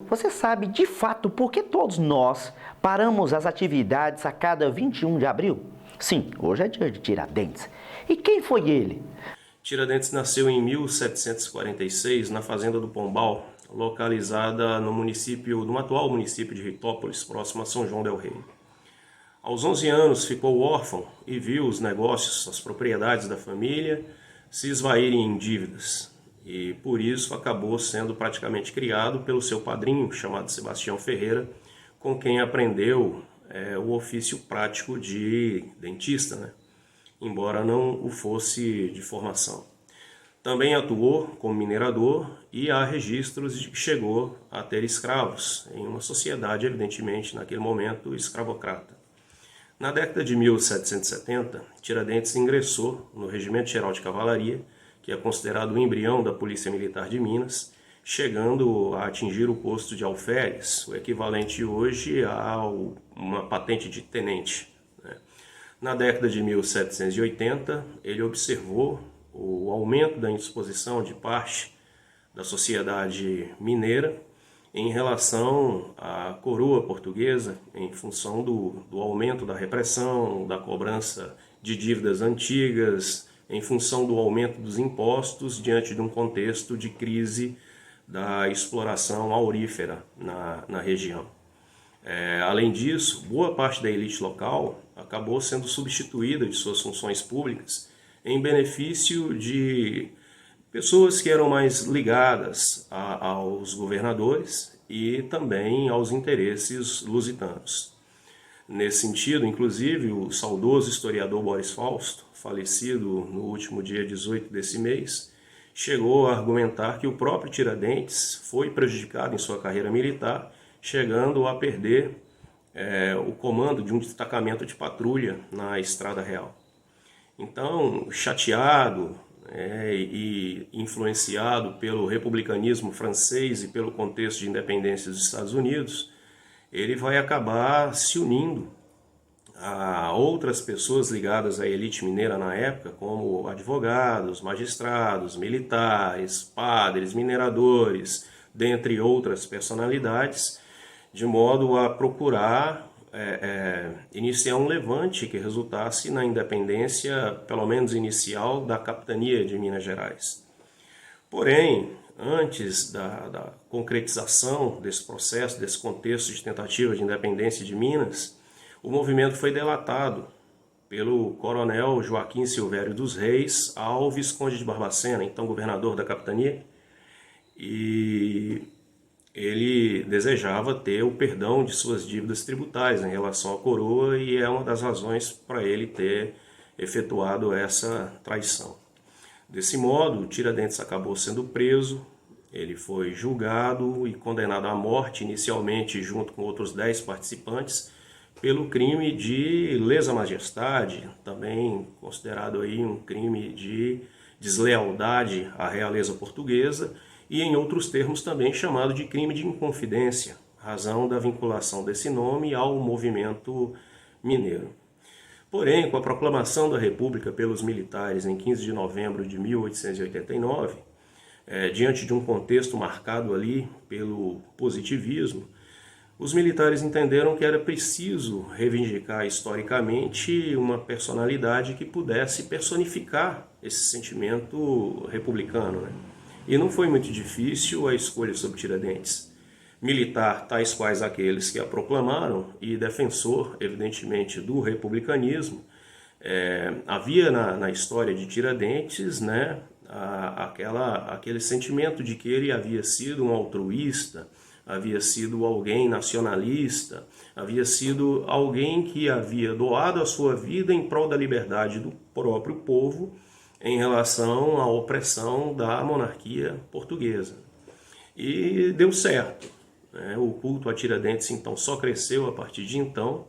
Você sabe de fato por que todos nós paramos as atividades a cada 21 de abril? Sim, hoje é dia de Tiradentes. E quem foi ele? Tiradentes nasceu em 1746 na fazenda do Pombal, localizada no atual município de Ritópolis, próximo a São João del Rei. Aos 11 anos ficou órfão e viu os negócios, as propriedades da família se esvaírem em dívidas. E por isso acabou sendo praticamente criado pelo seu padrinho, chamado Sebastião Ferreira, com quem aprendeu o ofício prático de dentista, né? Embora não o fosse de formação. Também atuou como minerador e há registros de que chegou a ter escravos, em uma sociedade, evidentemente, naquele momento, escravocrata. Na década de 1770, Tiradentes ingressou no Regimento Geral de Cavalaria, que é considerado o embrião da Polícia Militar de Minas, chegando a atingir o posto de alferes, o equivalente hoje a uma patente de tenente. Na década de 1780, ele observou o aumento da indisposição de parte da sociedade mineira em relação à coroa portuguesa, em função do aumento da repressão, da cobrança de dívidas antigas, em função do aumento dos impostos diante de um contexto de crise da exploração aurífera na região. Além disso, boa parte da elite local acabou sendo substituída de suas funções públicas em benefício de pessoas que eram mais ligadas aos governadores e também aos interesses lusitanos. Nesse sentido, inclusive, o saudoso historiador Boris Fausto, falecido no último dia 18 desse mês, chegou a argumentar que o próprio Tiradentes foi prejudicado em sua carreira militar, chegando a perder o comando de um destacamento de patrulha na Estrada Real. Então, chateado e influenciado pelo republicanismo francês e pelo contexto de independência dos Estados Unidos, ele vai acabar se unindo a outras pessoas ligadas à elite mineira na época, como advogados, magistrados, militares, padres, mineradores, dentre outras personalidades, de modo a procurar iniciar um levante que resultasse na independência, pelo menos inicial, da capitania de Minas Gerais. Porém, antes da concretização desse processo, desse contexto de tentativa de independência de Minas, o movimento foi delatado pelo coronel Joaquim Silvério dos Reis ao Visconde de Barbacena, então governador da capitania, e ele desejava ter o perdão de suas dívidas tributárias em relação à coroa e é uma das razões para ele ter efetuado essa traição. Desse modo, Tiradentes acabou sendo preso, ele foi julgado e condenado à morte, inicialmente junto com outros 10 participantes, pelo crime de lesa majestade, também considerado aí um crime de deslealdade à realeza portuguesa, e em outros termos também chamado de crime de inconfidência, razão da vinculação desse nome ao movimento mineiro. Porém, com a proclamação da República pelos militares em 15 de novembro de 1889, diante de um contexto marcado ali pelo positivismo, os militares entenderam que era preciso reivindicar historicamente uma personalidade que pudesse personificar esse sentimento republicano, né? E não foi muito difícil a escolha sobre Tiradentes. Militar, tais quais aqueles que a proclamaram, e defensor, evidentemente, do republicanismo, havia na história de Tiradentes, né, aquele sentimento de que ele havia sido um altruísta, havia sido alguém nacionalista, havia sido alguém que havia doado a sua vida em prol da liberdade do próprio povo em relação à opressão da monarquia portuguesa. E deu certo. O culto a Tiradentes então só cresceu a partir de então,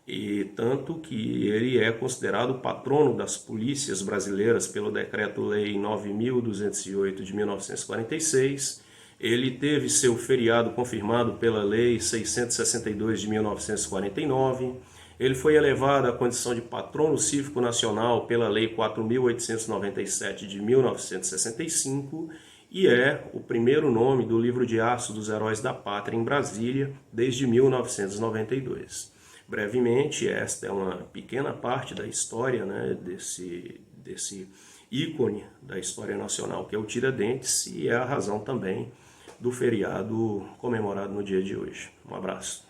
e tanto que ele é considerado o patrono das polícias brasileiras pelo Decreto-Lei 9.208 de 1946. Ele teve seu feriado confirmado pela Lei 662 de 1949. Ele foi elevado à condição de patrono cívico nacional pela Lei 4.897 de 1965 e é o primeiro nome do livro de aço dos Heróis da Pátria em Brasília desde 1992. Brevemente, esta é uma pequena parte da história, né, desse ícone da história nacional que é o Tiradentes, e é a razão também do feriado comemorado no dia de hoje. Um abraço.